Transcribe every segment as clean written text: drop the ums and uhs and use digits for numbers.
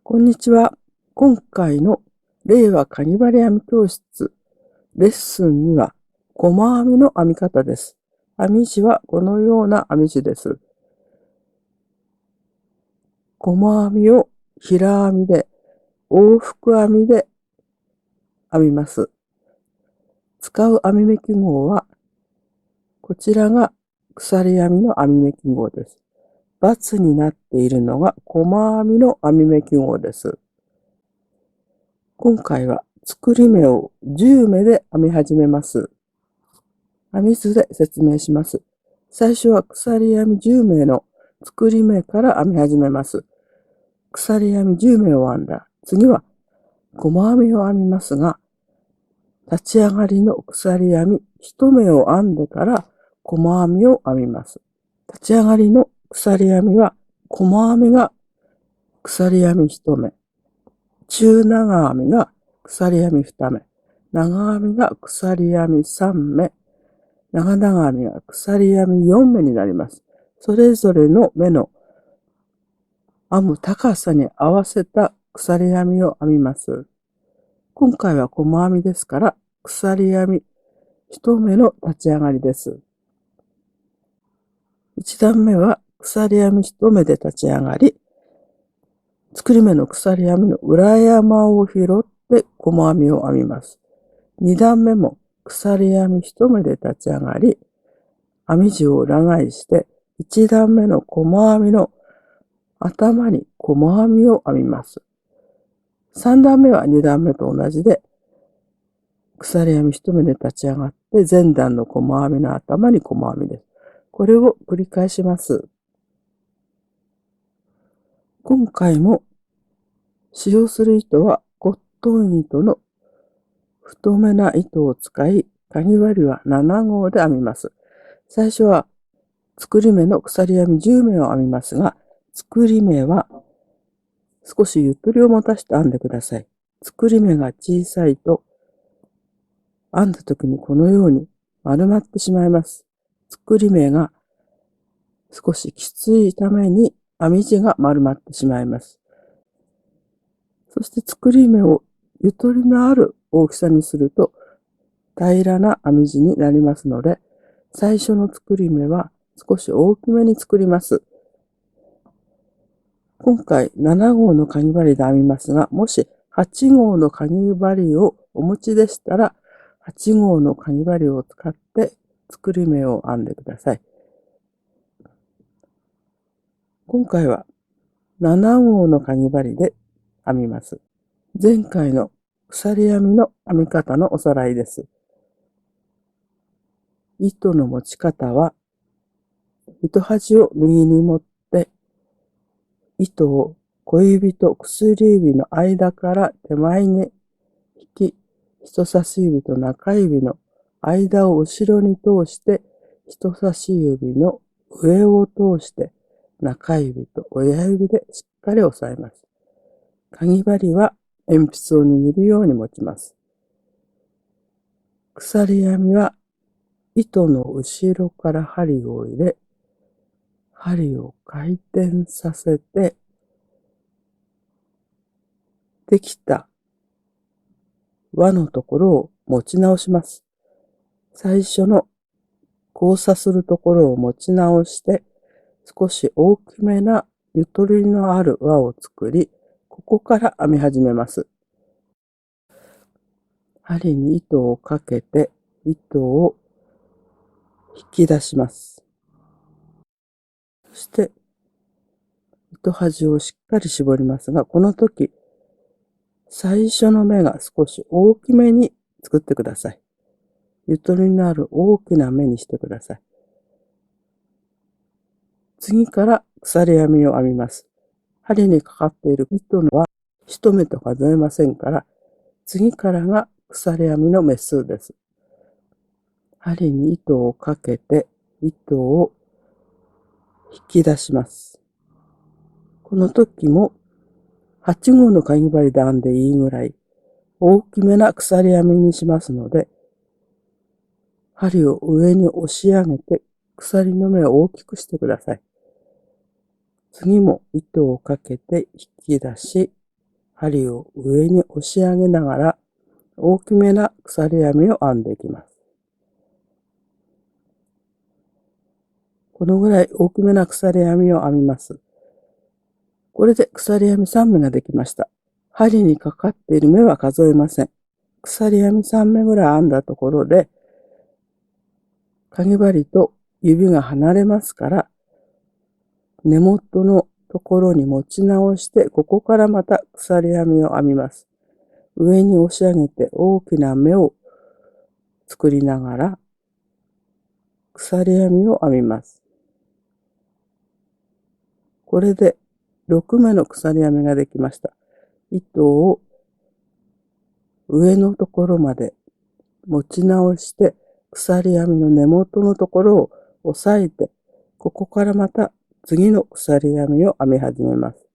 こんにちは。今回の令和かぎ針編み教室レッスンには細編みの編み方です。編み地はこのような編み地です。細編みを平編みで往復編みで編みます。使う編み目記号はこちらが鎖編みの編み目記号です。×になっているのが細編みの編み目記号です。今回は作り目を10目で編み始めます。編み図で説明します。最初は鎖編み10目の作り目から編み始めます。鎖編み10目を編んだ。次は細編みを編みますが、立ち上がりの鎖編み1目を編んでから細編みを編みます。立ち上がりの鎖編みは細編みが鎖編み1目、中長編みが鎖編み2目、長編みが鎖編み3目、長々編みは鎖編み4目になります。それぞれの目の編む高さに合わせた鎖編みを編みます。今回は細編みですから、鎖編み1目の立ち上がりです。1段目は鎖編み1目で立ち上がり、作り目の鎖編みの裏山を拾って細編みを編みます。2段目も鎖編み1目で立ち上がり、編み地を裏返して1段目の細編みの頭に細編みを編みます。3段目は2段目と同じで、鎖編み1目で立ち上がって前段の細編みの頭に細編みです。これを繰り返します。今回も使用する糸はコットン糸の太めな糸を使い、かぎ針は7号で編みます。最初は作り目の鎖編み10目を編みますが、作り目は少しゆとりを持たせて編んでください。作り目が小さいと編んだ時にこのように丸まってしまいます。作り目が少しきついために編み地が丸まってしまいます。そして作り目をゆとりのある大きさにすると平らな編み地になりますので、最初の作り目は少し大きめに作ります。今回7号のかぎ針で編みますが、もし8号のかぎ針をお持ちでしたら、8号のかぎ針を使って作り目を編んでください。今回は7号のかぎ針で編みます。前回の鎖編みの編み方のおさらいです。糸の持ち方は、糸端を右に持って、糸を小指と薬指の間から手前に引き、人差し指と中指の間を後ろに通して、人差し指の上を通して、中指と親指でしっかり押さえます。かぎ針は鉛筆を握るように持ちます。鎖編みは糸の後ろから針を入れ、針を回転させて、できた輪のところを持ち直します。最初の交差するところを持ち直して、少し大きめなゆとりのある輪を作り、ここから編み始めます。針に糸をかけて、糸を引き出します。そして、糸端をしっかり絞りますが、この時、最初の目が少し大きめに作ってください。ゆとりのある大きな目にしてください。次から鎖編みを編みます。針にかかっている糸は一目と数えませんから、次からが鎖編みの目数です。針に糸をかけて糸を引き出します。この時も8号のかぎ針で編んでいいぐらい大きめな鎖編みにしますので、針を上に押し上げて鎖の目を大きくしてください。次も糸をかけて引き出し、針を上に押し上げながら大きめな鎖編みを編んでいきます。このぐらい大きめな鎖編みを編みます。これで鎖編み3目ができました。針にかかっている目は数えません。鎖編み3目ぐらい編んだところで、かぎ針と指が離れますから、根元のところに持ち直して、ここからまた鎖編みを編みます。上に押し上げて大きな目を作りながら、鎖編みを編みます。これで6目の鎖編みができました。糸を上のところまで持ち直して、鎖編みの根元のところを押さえて、ここからまた次の鎖編みを編み始めます。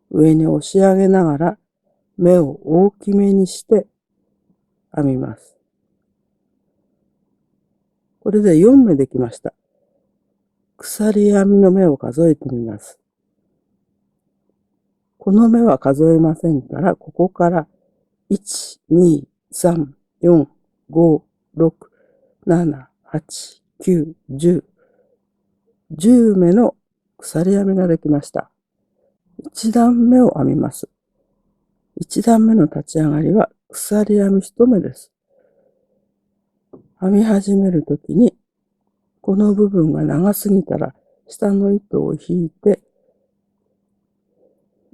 上に押し上げながら目を大きめにして編みます。これで4目できました。鎖編みの目を数えてみます。この目は数えませんから、ここから1、2、3、4、5、6、7、8、9、10、10目の鎖編みができました。1段目を編みます。1段目の立ち上がりは鎖編み1目です。編み始めるときに、この部分が長すぎたら下の糸を引いて、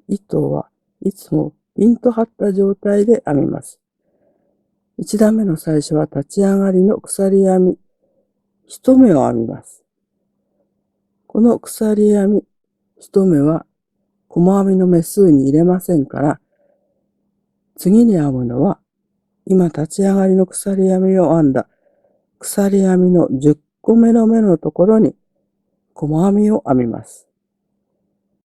糸はいつもピンと張った状態で編みます。1段目の最初は立ち上がりの鎖編み1目を編みます。この鎖編み1目は細編みの目数に入れませんから、次に編むのは今立ち上がりの鎖編みを編んだ鎖編みの10個目の目のところに細編みを編みます。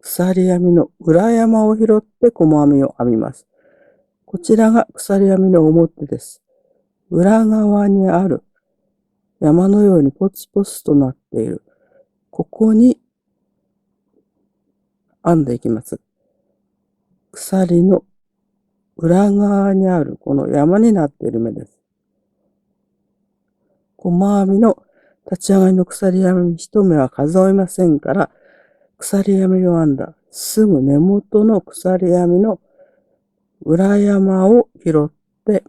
鎖編みの裏山を拾って細編みを編みます。こちらが鎖編みの表です。裏側にある山のようにポツポツとなっている、ここに編んでいきます。鎖の裏側にあるこの山になっている目です。細編みの立ち上がりの鎖編み1目は数えませんから、鎖編みを編んだすぐ根元の鎖編みの裏山を拾って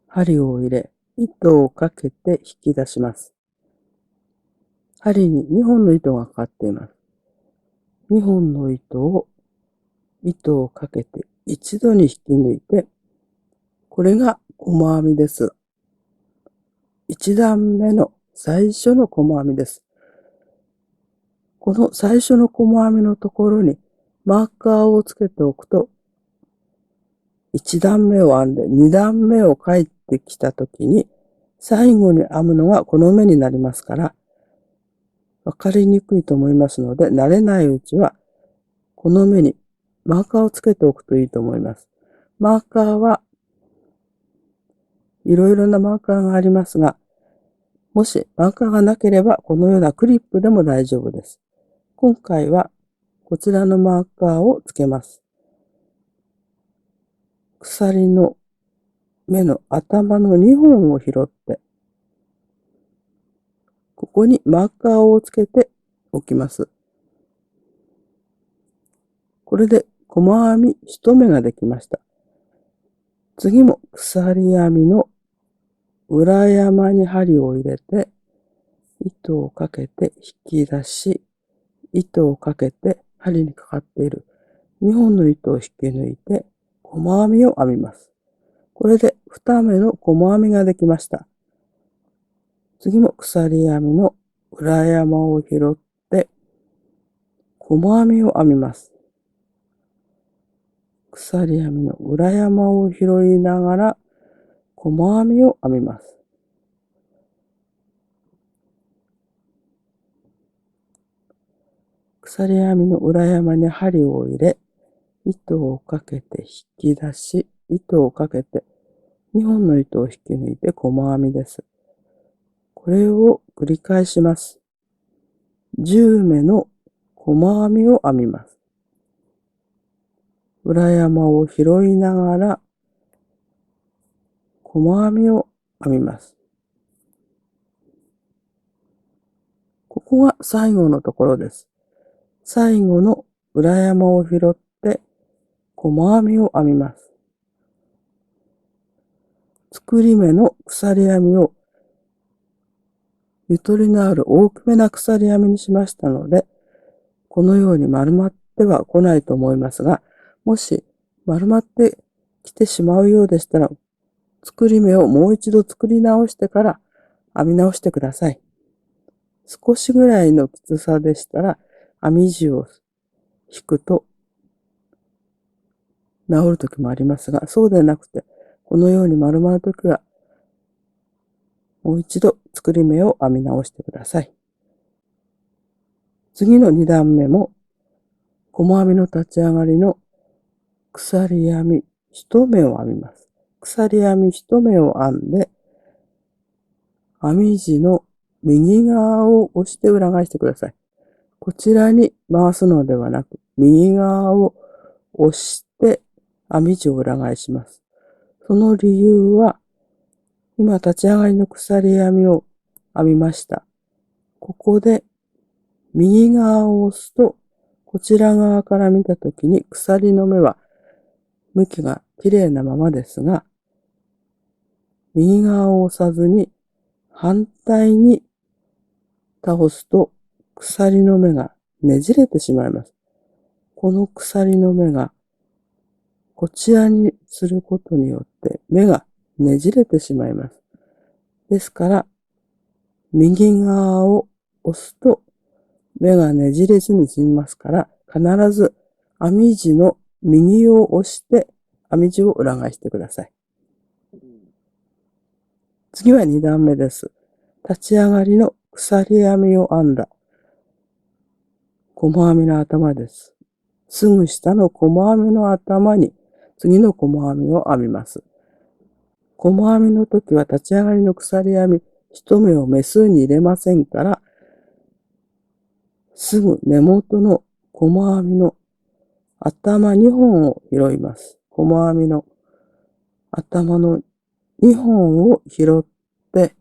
針を入れ、糸をかけて引き出します。針に2本の糸がかかっています。2本の糸をかけて一度に引き抜いて、これが細編みです。1段目の最初の細編みです。この最初の細編みのところにマーカーをつけておくと、1段目を編んで2段目を帰ってきたときに、最後に編むのがこの目になりますから、わかりにくいと思いますので、慣れないうちは、この目にマーカーをつけておくといいと思います。マーカーはいろいろなマーカーがありますが、もしマーカーがなければ、このようなクリップでも大丈夫です。今回はこちらのマーカーをつけます。鎖の目の頭の2本を拾って、ここにマーカーをつけておきます。これで細編み1目ができました。次も鎖編みの裏山に針を入れて、糸をかけて引き出し、糸をかけて針にかかっている2本の糸を引き抜いて細編みを編みます。これで2目の細編みができました。次も鎖編みの裏山を拾って細編みを編みます。鎖編みの裏山を拾いながら細編みを編みます。鎖編みの裏山に針を入れ、糸をかけて引き出し、糸をかけて2本の糸を引き抜いて細編みです。これを繰り返します。10目の細編みを編みます。裏山を拾いながら細編みを編みます。ここが最後のところです。最後の裏山を拾って細編みを編みます。作り目の鎖編みをゆとりのある大きめな鎖編みにしましたので、このように丸まっては来ないと思いますが、もし丸まってきてしまうようでしたら、作り目をもう一度作り直してから編み直してください。少しぐらいのきつさでしたら、編み地を引くと治るときもありますが、そうでなくて、このように丸まるときは、もう一度作り目を編み直してください。次の2段目も、細編みの立ち上がりの鎖編み1目を編みます。鎖編み1目を編んで、編み地の右側を押して裏返してください。こちらに回すのではなく、右側を押して編み地を裏返します。その理由は、今立ち上がりの鎖編みを編みました。ここで右側を押すと、こちら側から見たときに鎖の目は向きが綺麗なままですが、右側を押さずに反対に倒すと鎖の目がねじれてしまいます。この鎖の目がこちらにすることによって目がねじれてしまいます。ですから、右側を押すと目がねじれずに済みますから、必ず編み地の右を押して編み地を裏返してください。次は2段目です。立ち上がりの鎖編みを編んだ細編みの頭です。すぐ下の細編みの頭に次の細編みを編みます。細編みの時は立ち上がりの鎖編み1目を目数に入れませんから、すぐ根元の細編みの頭2本を拾います。細編みの頭の2本を拾って、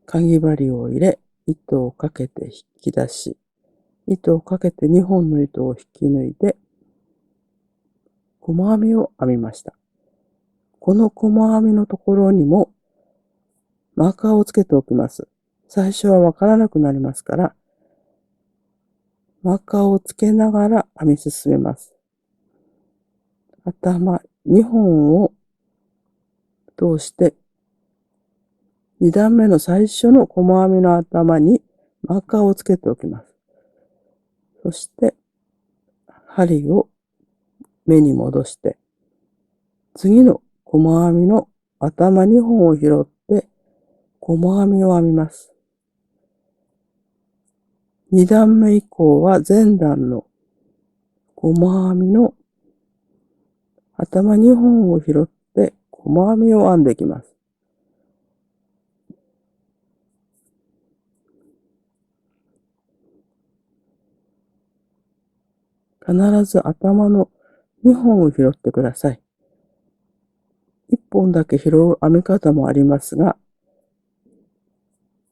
かぎ針を入れ、糸をかけて引き出し、糸をかけて2本の糸を引き抜いて、細編みを編みました。この細編みのところにもマーカーをつけておきます。最初はわからなくなりますから、マーカーをつけながら編み進めます。頭2本を通して2段目の最初の細編みの頭にマーカーをつけておきます。そして針を目に戻して次の細編みの頭2本を拾って細編みを編みます。2段目以降は前段の細編みの頭2本を拾って細編みを編んでいきます。必ず頭の2本を拾ってください。1本だけ拾う編み方もありますが、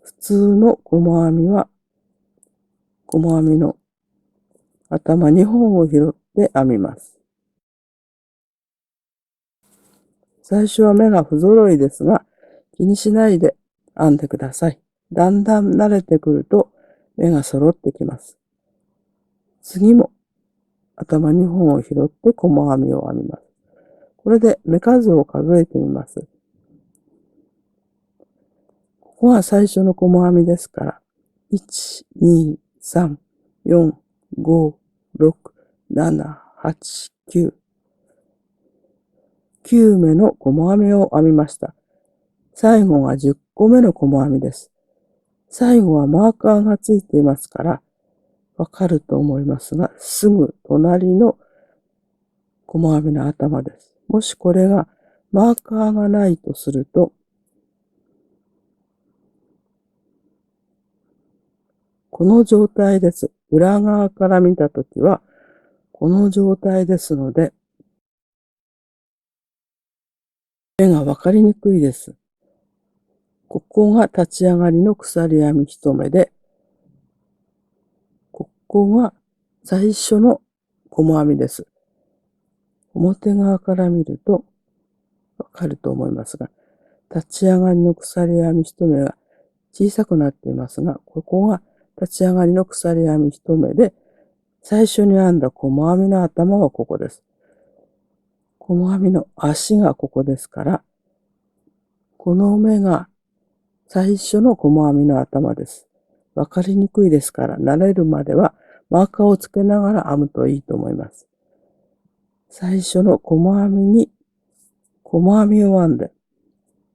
普通の細編みは細編みの頭2本を拾って編みます。最初は目が不揃いですが、気にしないで編んでください。だんだん慣れてくると目が揃ってきます。次も頭2本を拾って細編みを編みます。これで目数を数えてみます。ここは最初の細編みですから、1、2、3、4、5、6、7、8、9。9目の細編みを編みました。最後が10個目の細編みです。最後はマーカーがついていますから、わかると思いますが、すぐ隣の細編みの頭です。もしこれがマーカーがないとすると、この状態です。裏側から見たときは、この状態ですので、目がわかりにくいです。ここが立ち上がりの鎖編み一目で、ここが最初の細編みです。表側から見るとわかると思いますが、立ち上がりの鎖編み一目が小さくなっていますが、ここが立ち上がりの鎖編み一目で、最初に編んだ細編みの頭はここです。細編みの足がここですから、この目が最初の細編みの頭です。わかりにくいですから、慣れるまではマーカーをつけながら編むといいと思います。最初の細編みに細編みを編んで、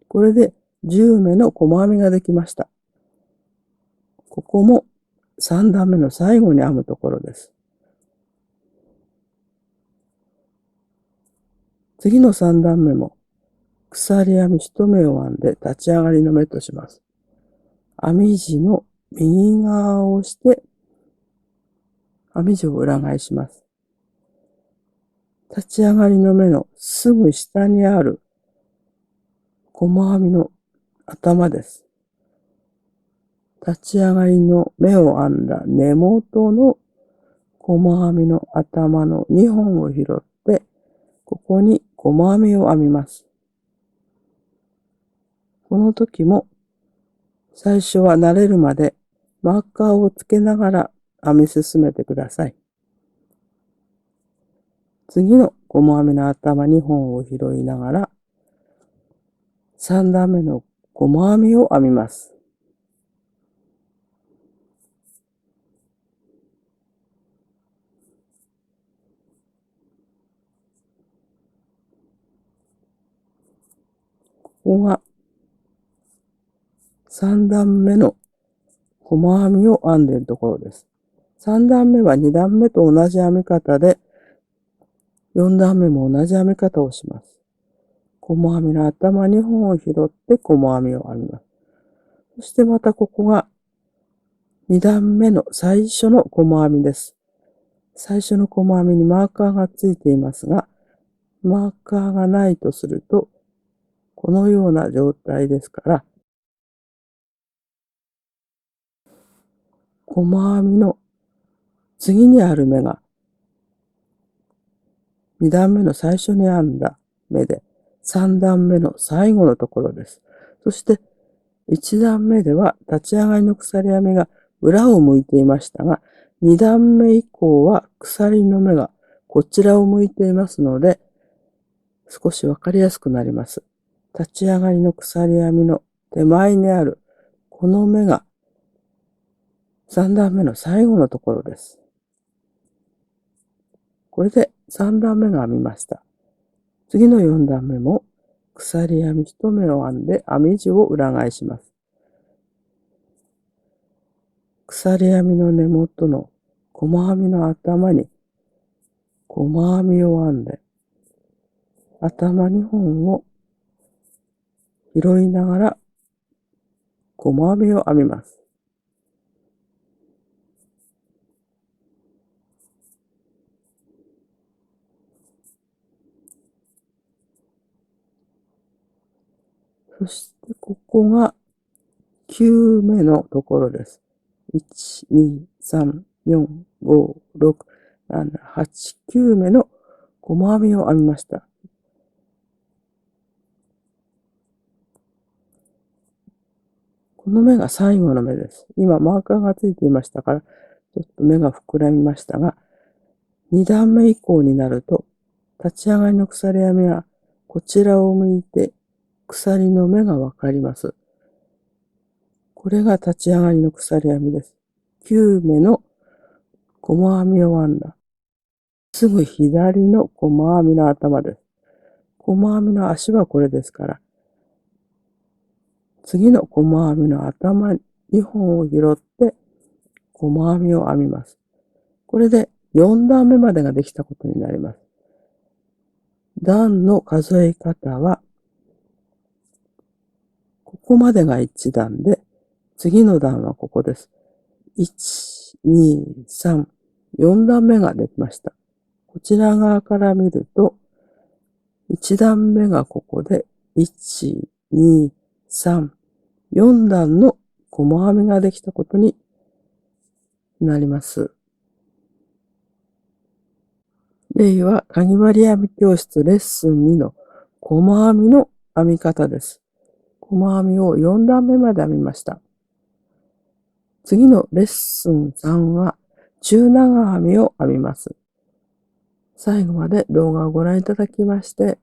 これで10目の細編みができました。ここも3段目の最後に編むところです。次の3段目も鎖編み1目を編んで立ち上がりの目とします。編み地の右側を押して編み地を裏返します。立ち上がりの目のすぐ下にある細編みの頭です。立ち上がりの目を編んだ根元の細編みの頭の2本を拾って、ここに細編みを編みます。この時も最初は慣れるまでマーカーをつけながら編み進めてください。次の細編みの頭2本を拾いながら3段目の細編みを編みます。ここが3段目の細編みを編んでいるところです。3段目は2段目と同じ編み方で、4段目も同じ編み方をします。細編みの頭2本を拾って細編みを編みます。そしてまたここが2段目の最初の細編みです。最初の細編みにマーカーがついていますが、マーカーがないとすると、このような状態ですから、細編みの次にある目が2段目の最初に編んだ目で、3段目の最後のところです。そして1段目では立ち上がりの鎖編みが裏を向いていましたが、2段目以降は鎖の目がこちらを向いていますので、少しわかりやすくなります。立ち上がりの鎖編みの手前にあるこの目が3段目の最後のところです。これで3段目が編みました。次の4段目も鎖編み1目を編んで編み地を裏返します。鎖編みの根元の細編みの頭に細編みを編んで、頭2本を拾いながら細編みを編みます。そしてここが9目のところです。1、2、3、4、5、6、7、8、9目の細編みを編みました。この目が最後の目です。今マーカーがついていましたから、ちょっと目が膨らみましたが、2段目以降になると、立ち上がりの鎖編みはこちらを向いて鎖の目がわかります。これが立ち上がりの鎖編みです。9目の細編みを編んだ。すぐ左の細編みの頭です。細編みの足はこれですから、次の細編みの頭2本を拾って細編みを編みます。これで4段目までができたことになります。段の数え方は、ここまでが1段で、次の段はここです。1、2、3、4段目ができました。こちら側から見ると、1段目がここで、1、2、3、4段の細編みができたことになります。例は、かぎ針編み教室レッスン2の細編みの編み方です。細編みを4段目まで編みました。次のレッスン3は中長編みを編みます。最後まで動画をご覧いただきまして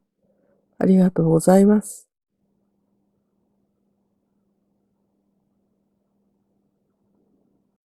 ありがとうございます。